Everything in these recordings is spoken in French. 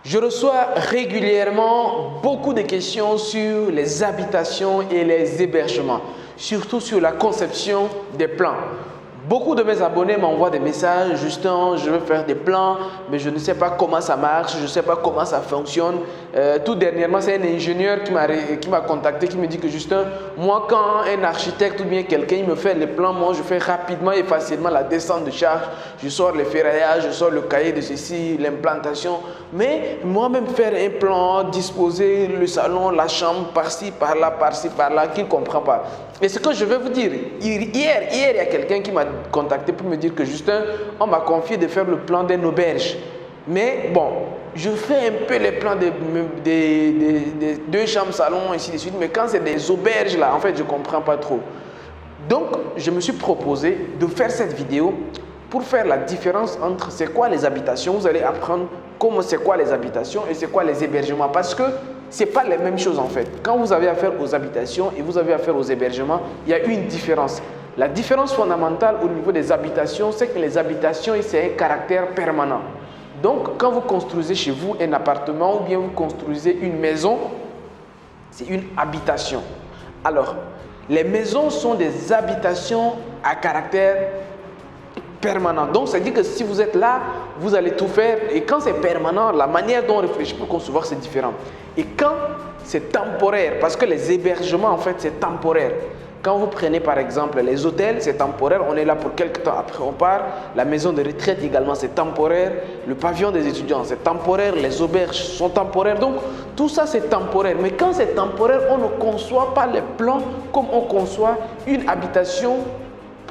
Je reçois régulièrement beaucoup de questions sur les habitations et les hébergements, surtout sur la conception des plans. Beaucoup de mes abonnés m'envoient des messages, Justin, je veux faire des plans, mais je ne sais pas comment ça marche, je ne sais pas comment ça fonctionne. Tout dernièrement, c'est un ingénieur qui m'a contacté, qui me dit que Justin, moi quand un architecte ou bien quelqu'un me fait les plans, moi je fais rapidement et facilement la descente de charge, je sors les ferraillages, je sors le cahier de ceci, l'implantation. Mais moi-même faire un plan, disposer le salon, la chambre, par-ci, par-là, qu'il ne comprend pas. Et ce que je vais vous dire, hier, il y a quelqu'un qui m'a contacté pour me dire que Justin, on m'a confié de faire le plan d'une auberge. Mais bon, je fais un peu les plans des deux chambres, salon, ainsi de suite. Mais quand c'est des auberges là, en fait, je ne comprends pas trop. Donc, je me suis proposé de faire cette vidéo pour faire la différence entre c'est quoi les habitations. Vous allez apprendre comment c'est quoi les habitations et c'est quoi les hébergements. Parce que ce n'est pas les mêmes choses en fait. Quand vous avez affaire aux habitations et vous avez affaire aux hébergements, il y a une différence. La différence fondamentale au niveau des habitations, c'est que les habitations, c'est un caractère permanent. Donc, quand vous construisez chez vous un appartement ou bien vous construisez une maison, c'est une habitation. Alors, les maisons sont des habitations à caractère permanent. Donc, ça dit que si vous êtes là, vous allez tout faire. Et quand c'est permanent, la manière dont on réfléchit pour concevoir, c'est différent. Et quand c'est temporaire, parce que les hébergements, en fait, c'est temporaire. Quand vous prenez par exemple les hôtels, c'est temporaire, on est là pour quelques temps, après on part. La maison de retraite également, c'est temporaire. Le pavillon des étudiants, c'est temporaire. Les auberges sont temporaires. Donc tout ça, c'est temporaire. Mais quand c'est temporaire, on ne conçoit pas les plans comme on conçoit une habitation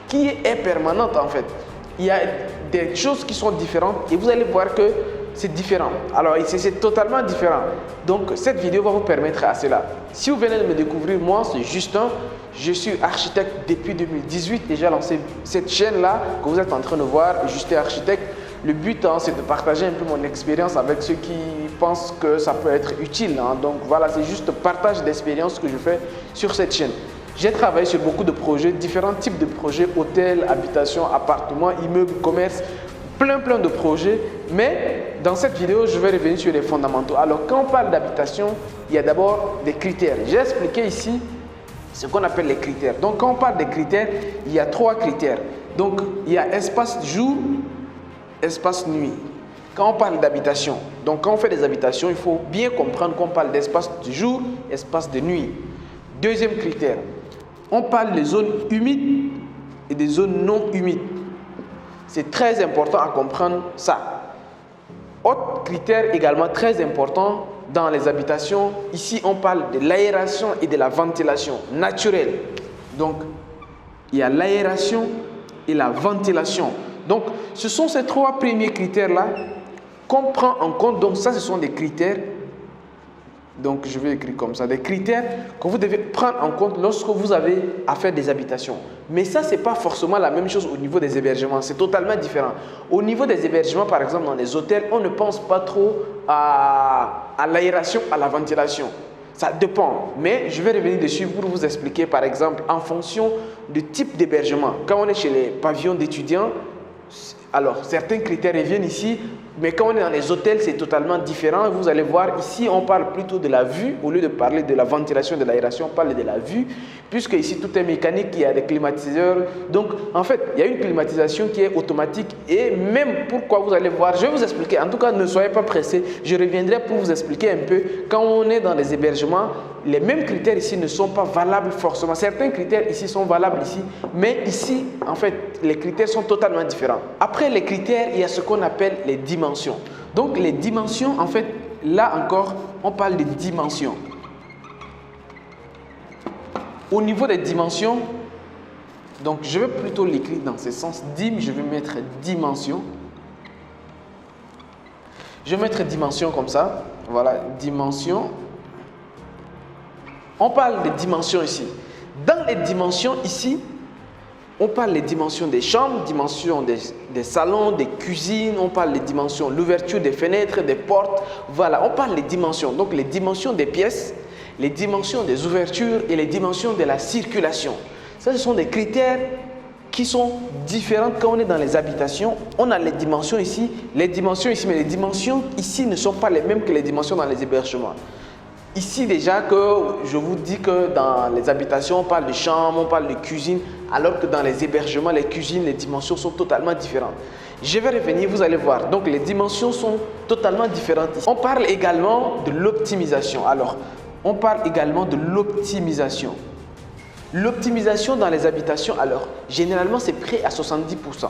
qui est permanente en fait. Il y a des choses qui sont différentes et vous allez voir que c'est différent. Alors, c'est totalement différent. Donc, cette vidéo va vous permettre à cela. Si vous venez de me découvrir, moi, c'est Justin. Je suis architecte depuis 2018 et j'ai lancé cette chaîne-là que vous êtes en train de voir, Justin Architecte. Le but, c'est de partager un peu mon expérience avec ceux qui pensent que ça peut être utile. Donc, voilà, c'est juste partage d'expérience que je fais sur cette chaîne. J'ai travaillé sur beaucoup de projets, différents types de projets, hôtels, habitations, appartements, immeubles, commerces, plein de projets. Mais dans cette vidéo, je vais revenir sur les fondamentaux. Alors, quand on parle d'habitation, il y a d'abord des critères. J'ai expliqué ici ce qu'on appelle les critères. Donc, quand on parle des critères, il y a 3 critères. Donc, il y a espace jour, espace nuit. Quand on parle d'habitation, donc quand on fait des habitations, il faut bien comprendre qu'on parle d'espace de jour, espace de nuit. Deuxième critère, on parle des zones humides et des zones non humides. C'est très important à comprendre ça. Autre critère également très important dans les habitations, ici on parle de l'aération et de la ventilation naturelle. Donc, il y a l'aération et la ventilation. Donc, ce sont ces 3 premiers critères-là qu'on prend en compte. Donc, ça, ce sont des critères. Donc, je vais écrire comme ça, des critères que vous devez prendre en compte lorsque vous avez à faire des habitations. Mais ça, ce n'est pas forcément la même chose au niveau des hébergements. C'est totalement différent. Au niveau des hébergements, par exemple, dans les hôtels, on ne pense pas trop à l'aération, à la ventilation. Ça dépend. Mais je vais revenir dessus pour vous expliquer, par exemple, en fonction du type d'hébergement. Quand on est chez les pavillons d'étudiants, alors certains critères reviennent ici. Mais quand on est dans les hôtels, c'est totalement différent. Vous allez voir, ici, on parle plutôt de la vue. Au lieu de parler de la ventilation, de l'aération, on parle de la vue. Puisque ici, tout est mécanique, il y a des climatiseurs. Donc, en fait, il y a une climatisation qui est automatique. Et même pourquoi vous allez voir, je vais vous expliquer. En tout cas, ne soyez pas pressés. Je reviendrai pour vous expliquer un peu. Quand on est dans les hébergements, les mêmes critères ici ne sont pas valables forcément. Certains critères ici sont valables ici. Mais ici, en fait, les critères sont totalement différents. Après les critères, il y a ce qu'on appelle les dimensions. Donc les dimensions, en fait, là encore, on parle de dimensions. Au niveau des dimensions, donc je vais plutôt l'écrire dans ce sens. Je vais mettre dimension. Je vais mettre dimension comme ça. Voilà, dimension. On parle des dimensions ici. Dans les dimensions ici, on parle des dimensions des chambres, dimensions des salons, des cuisines, on parle des dimensions, l'ouverture des fenêtres, des portes. Voilà, on parle des dimensions. Donc les dimensions des pièces, les dimensions des ouvertures et les dimensions de la circulation. Ça, ce sont des critères qui sont différentes quand on est dans les habitations. On a les dimensions ici, mais les dimensions ici ne sont pas les mêmes que les dimensions dans les hébergements. Ici déjà que je vous dis que dans les habitations, on parle de chambre, on parle de cuisine, alors que dans les hébergements, les cuisines, les dimensions sont totalement différentes. Je vais revenir, vous allez voir. Donc les dimensions sont totalement différentes ici. On parle également de l'optimisation. Alors, on parle également de l'optimisation. L'optimisation dans les habitations, alors, généralement, c'est prêt à 70%.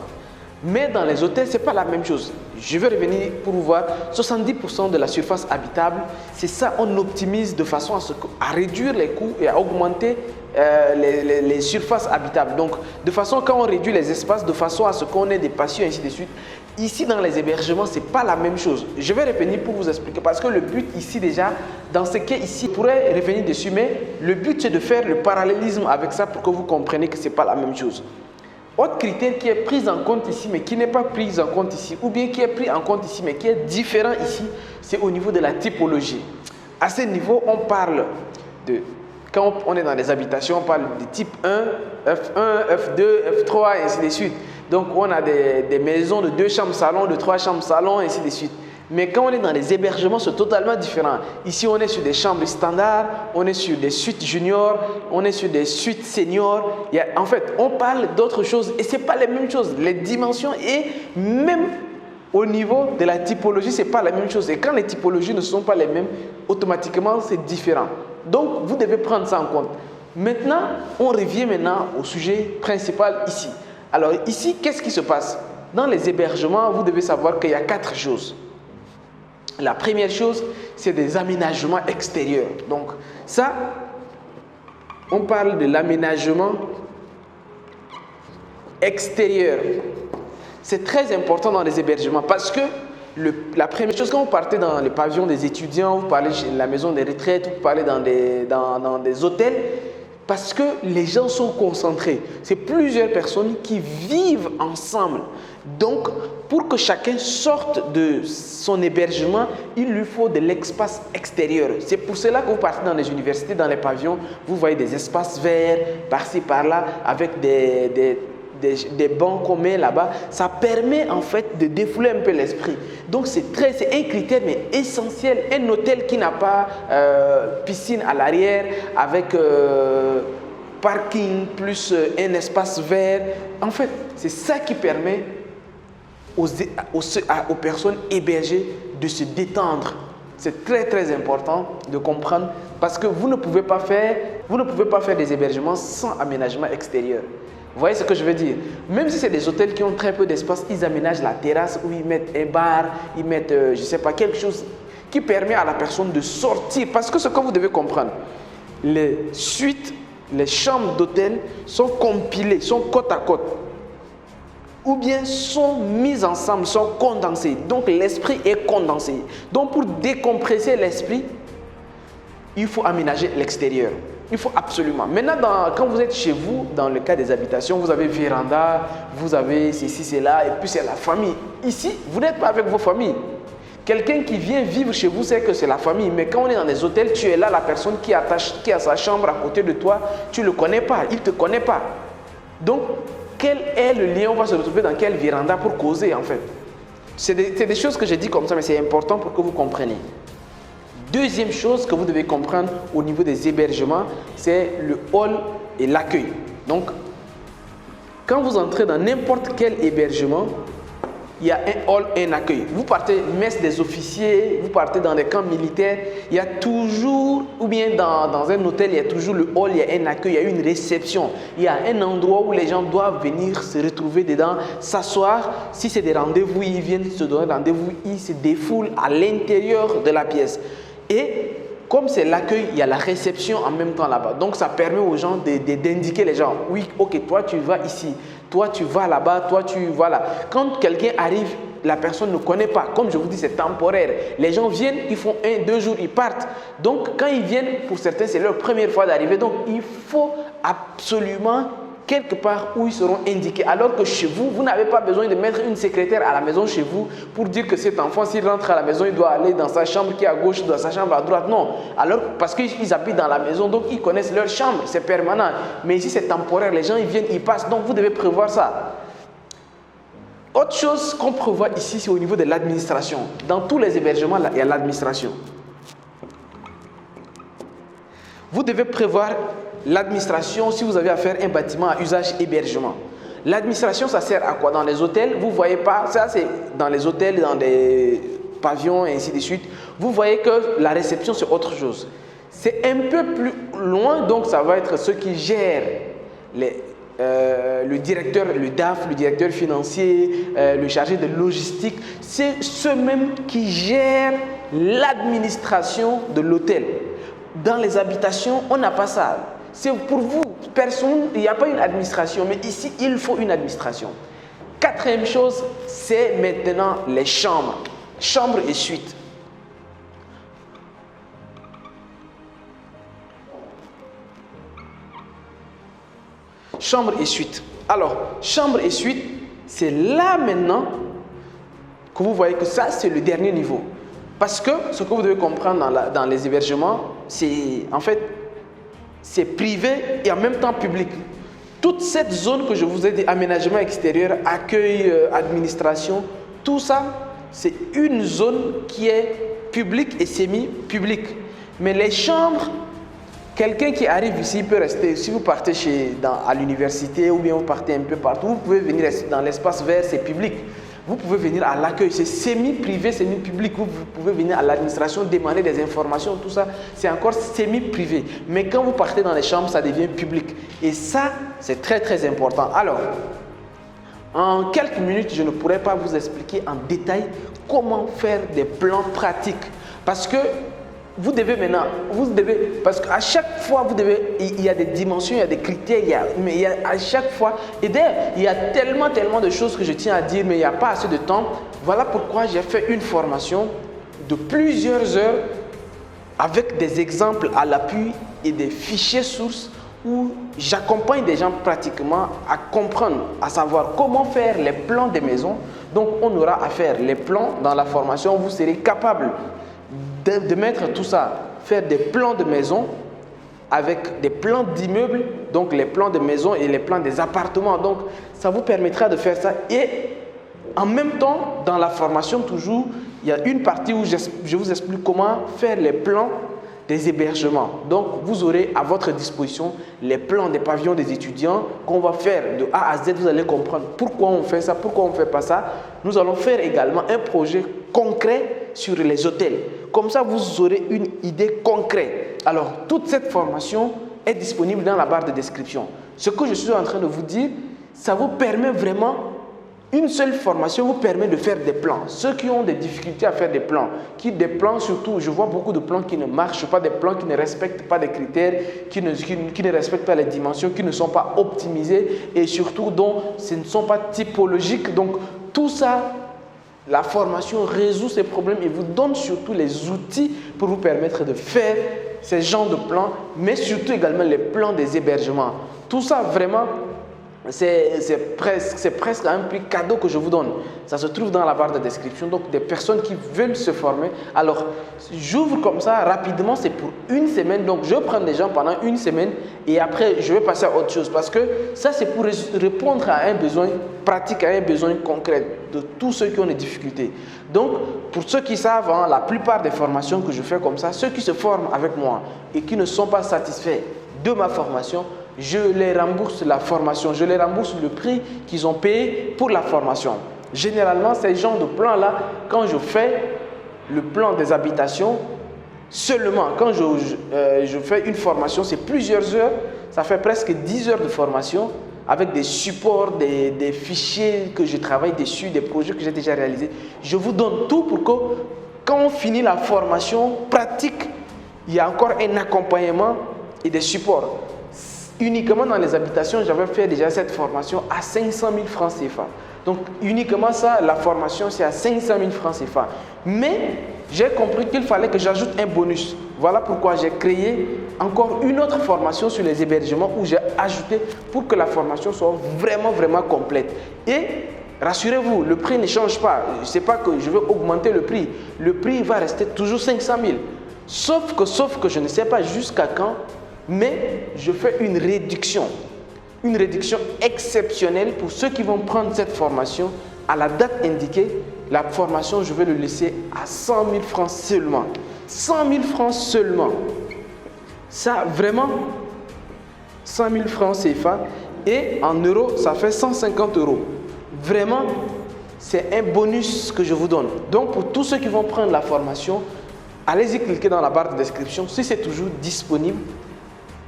Mais dans les hôtels, ce n'est pas la même chose. Je vais revenir pour vous voir. 70% de la surface habitable, c'est ça, on optimise de façon à réduire les coûts et à augmenter les surfaces habitables. Donc, de façon, quand on réduit les espaces, de façon à ce qu'on ait des patios et ainsi de suite. Ici, dans les hébergements, ce n'est pas la même chose. Je vais revenir pour vous expliquer parce que le but ici déjà, dans ce cas ici, je pourrais revenir dessus, mais le but c'est de faire le parallélisme avec ça pour que vous compreniez que ce n'est pas la même chose. Autre critère qui est pris en compte ici, mais qui n'est pas pris en compte ici, ou bien qui est pris en compte ici, mais qui est différent ici, c'est au niveau de la typologie. À ce niveau, on parle de, quand on est dans les habitations, on parle de type 1, F1, F2, F3, et ainsi de suite. Donc, on a des maisons de 2 chambres salon, de 3 chambres salon, et ainsi de suite. Mais quand on est dans les hébergements, c'est totalement différent. Ici, on est sur des chambres standards, on est sur des suites juniors, on est sur des suites seniors. En fait, on parle d'autres choses et ce n'est pas les mêmes choses. Les dimensions et même au niveau de la typologie, ce n'est pas la même chose. Et quand les typologies ne sont pas les mêmes, automatiquement, c'est différent. Donc, vous devez prendre ça en compte. Maintenant, on revient maintenant au sujet principal ici. Alors ici, qu'est-ce qui se passe? Dans les hébergements, vous devez savoir qu'il y a 4 choses. La première chose, c'est des aménagements extérieurs. Donc ça, on parle de l'aménagement extérieur. C'est très important dans les hébergements parce que la première chose, quand vous partez dans les pavillons des étudiants, vous parlez chez la maison des retraites, vous parlez dans des hôtels, parce que les gens sont concentrés. C'est plusieurs personnes qui vivent ensemble. Donc, pour que chacun sorte de son hébergement, il lui faut de l'espace extérieur. C'est pour cela que vous partez dans les universités, dans les pavillons, vous voyez des espaces verts, par-ci, par-là, avec des bancs communs là-bas. Ça permet en fait de défouler un peu l'esprit. Donc, c'est un critère mais essentiel. Un hôtel qui n'a pas piscine à l'arrière, avec parking plus un espace vert. En fait, c'est ça qui permet aux personnes hébergées de se détendre. C'est très très important de comprendre parce que vous ne pouvez pas faire des hébergements sans aménagement extérieur. Vous voyez ce que je veux dire? Même si c'est des hôtels qui ont très peu d'espace, ils aménagent la terrasse où ils mettent un bar, ils mettent, je ne sais pas, quelque chose qui permet à la personne de sortir. Parce que ce que vous devez comprendre, les suites, les chambres d'hôtel sont compilées, sont côte à côte. Ou bien sont mises ensemble, sont condensées. Donc l'esprit est condensé. Donc pour décompresser l'esprit, il faut aménager l'extérieur. Il faut absolument. Maintenant, quand vous êtes chez vous, dans le cas des habitations, vous avez véranda, vous avez ceci, cela, et puis c'est la famille. Ici, vous n'êtes pas avec vos familles. Quelqu'un qui vient vivre chez vous sait que c'est la famille. Mais quand on est dans des hôtels, tu es là, la personne qui a sa chambre à côté de toi, tu ne le connais pas, il ne te connaît pas. Donc, quel est le lien? On va se retrouver dans quelle véranda pour causer en fait? C'est des choses que j'ai dit comme ça, mais c'est important pour que vous compreniez. Deuxième chose que vous devez comprendre au niveau des hébergements, c'est le hall et l'accueil. Donc, quand vous entrez dans n'importe quel hébergement, il y a un hall et un accueil. Vous partez messe des officiers, vous partez dans des camps militaires, il y a toujours, ou bien dans un hôtel, il y a toujours le hall, il y a un accueil, il y a une réception. Il y a un endroit où les gens doivent venir se retrouver dedans, s'asseoir. Si c'est des rendez-vous, ils viennent se donner rendez-vous, ils se défoulent à l'intérieur de la pièce. Et comme c'est l'accueil, il y a la réception en même temps là-bas. Donc ça permet aux gens d'indiquer les gens. Oui, ok, toi tu vas ici, toi tu vas là-bas, toi tu vas là. Quand quelqu'un arrive, la personne ne connaît pas. Comme je vous dis, c'est temporaire. Les gens viennent, ils font 1-2 jours, ils partent. Donc quand ils viennent, pour certains, c'est leur première fois d'arriver. Donc il faut absolument quelque part où ils seront indiqués. Alors que chez vous, vous n'avez pas besoin de mettre une secrétaire à la maison chez vous pour dire que cet enfant, s'il rentre à la maison, il doit aller dans sa chambre qui est à gauche, dans sa chambre à droite. Non. Alors, parce qu'ils habitent dans la maison, donc ils connaissent leur chambre, c'est permanent. Mais ici, c'est temporaire. Les gens, ils viennent, ils passent. Donc, vous devez prévoir ça. Autre chose qu'on prévoit ici, c'est au niveau de l'administration. Dans tous les hébergements, il y a l'administration. Vous devez prévoir l'administration si vous avez à faire un bâtiment à usage hébergement. L'administration, ça sert à quoi? Dans les hôtels, vous ne voyez pas, ça c'est dans les hôtels, dans les pavillons et ainsi de suite. Vous voyez que la réception, c'est autre chose. C'est un peu plus loin, donc ça va être ceux qui gèrent le directeur, le DAF, le directeur financier, le chargé de logistique. C'est ceux-mêmes qui gèrent l'administration de l'hôtel. Dans les habitations, on n'a pas ça. C'est pour vous, personne, il n'y a pas une administration, mais ici, il faut une administration. Quatrième chose, c'est maintenant les chambres. Chambres et suites. Chambre et suite. Alors, chambre et suite, c'est là maintenant que vous voyez que ça, c'est le dernier niveau. Parce que ce que vous devez comprendre dans les hébergements, c'est en fait, c'est privé et en même temps public. Toute cette zone que je vous ai dit, aménagement extérieur, accueil, administration, tout ça, c'est une zone qui est publique et semi-publique. Mais les chambres, quelqu'un qui arrive ici peut rester. Si vous partez à l'université ou bien vous partez un peu partout, vous pouvez venir dans l'espace vert, c'est public. Vous pouvez venir à l'accueil, c'est semi-privé, semi-public. Vous pouvez venir à l'administration, demander des informations, tout ça, c'est encore semi-privé. Mais quand vous partez dans les chambres, ça devient public. Et ça, c'est très très important. Alors, en quelques minutes, je ne pourrais pas vous expliquer en détail comment faire des plans pratiques. Parce que vous devez maintenant, parce qu'à chaque fois, il y a des dimensions, il y a des critères, à chaque fois, et d'ailleurs, il y a tellement de choses que je tiens à dire, mais il n'y a pas assez de temps. Voilà pourquoi j'ai fait une formation de plusieurs heures avec des exemples à l'appui et des fichiers sources où j'accompagne des gens pratiquement à comprendre, à savoir comment faire les plans des maisons. Donc, on aura à faire les plans dans la formation, vous serez capable de mettre tout ça, faire des plans de maison avec des plans d'immeubles, donc les plans de maison et les plans des appartements. Donc, ça vous permettra de faire ça. Et en même temps, dans la formation, toujours, il y a une partie où je vous explique comment faire les plans des hébergements. Donc, vous aurez à votre disposition les plans des pavillons des étudiants qu'on va faire de A à Z. Vous allez comprendre pourquoi on fait ça, pourquoi on ne fait pas ça. Nous allons faire également un projet concret sur les hôtels. Comme ça, vous aurez une idée concrète. Alors, toute cette formation est disponible dans la barre de description. Ce que je suis en train de vous dire, ça vous permet vraiment, une seule formation vous permet de faire des plans. Ceux qui ont des difficultés à faire des plans surtout, je vois beaucoup de plans qui ne marchent pas, des plans qui ne respectent pas les critères, qui ne respectent pas les dimensions, qui ne sont pas optimisés et surtout dont ce ne sont pas typologiques. Donc, tout ça, la formation résout ces problèmes et vous donne surtout les outils pour vous permettre de faire ces genres de plans, mais surtout également les plans des hébergements. Tout ça, vraiment, c'est presque un petit cadeau que je vous donne. Ça se trouve dans la barre de description. Donc, des personnes qui veulent se former. Alors, j'ouvre comme ça rapidement, c'est pour une semaine. Donc, je prends des gens pendant une semaine et après, je vais passer à autre chose. Parce que ça, c'est pour répondre à un besoin pratique, à un besoin concret de tous ceux qui ont des difficultés. Donc, pour ceux qui savent, la plupart des formations que je fais comme ça, ceux qui se forment avec moi et qui ne sont pas satisfaits de ma formation, je les rembourse la formation, je les rembourse le prix qu'ils ont payé pour la formation. Généralement, ces genres de plans-là, quand je fais le plan des habitations, seulement quand je fais une formation, c'est plusieurs heures, ça fait presque 10 heures de formation avec des supports, des fichiers que je travaille dessus, des projets que j'ai déjà réalisés. Je vous donne tout pour que quand on finit la formation pratique, il y a encore un accompagnement et des supports. Uniquement dans les habitations, j'avais fait déjà cette formation à 500 000 francs CFA. Donc, uniquement ça, la formation, c'est à 500 000 francs CFA. Mais j'ai compris qu'il fallait que j'ajoute un bonus. Voilà pourquoi j'ai créé encore une autre formation sur les hébergements où j'ai ajouté pour que la formation soit vraiment complète. Et rassurez-vous, le prix ne change pas. Ce n'est pas que je veux augmenter le prix. Le prix va rester toujours 500 000. Sauf que je ne sais pas jusqu'à quand, mais je fais une réduction. Une réduction exceptionnelle pour ceux qui vont prendre cette formation à la date indiquée. La formation, je vais le laisser à 100 000 francs seulement. 100 000 francs seulement. Ça, vraiment, 100 000 francs CFA. Et en euros, ça fait 150 euros. Vraiment, c'est un bonus que je vous donne. Donc, pour tous ceux qui vont prendre la formation, allez-y cliquer dans la barre de description. Si c'est toujours disponible,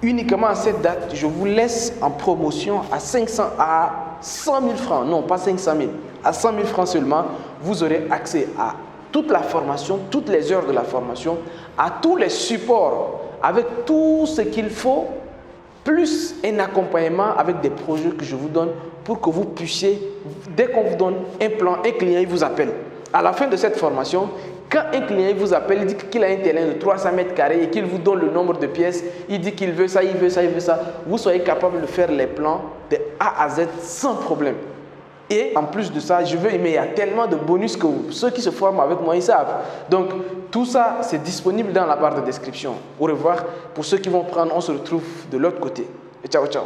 uniquement à cette date, je vous laisse en promotion à 100 000 francs. Non, pas 500 000. À 100 000 francs seulement, vous aurez accès à toute la formation, toutes les heures de la formation, à tous les supports, avec tout ce qu'il faut, plus un accompagnement avec des projets que je vous donne pour que vous puissiez, dès qu'on vous donne un plan, un client, il vous appelle. À la fin de cette formation, quand un client vous appelle, il dit qu'il a un terrain de 300 mètres carrés et qu'il vous donne le nombre de pièces, il dit qu'il veut ça, il veut ça, il veut ça, vous soyez capable de faire les plans de A à Z sans problème. Et en plus de ça, mais il y a tellement de bonus que ceux qui se forment avec moi, ils savent. Donc, tout ça, c'est disponible dans la barre de description. Au revoir. Pour ceux qui vont prendre, on se retrouve de l'autre côté. Et ciao, ciao.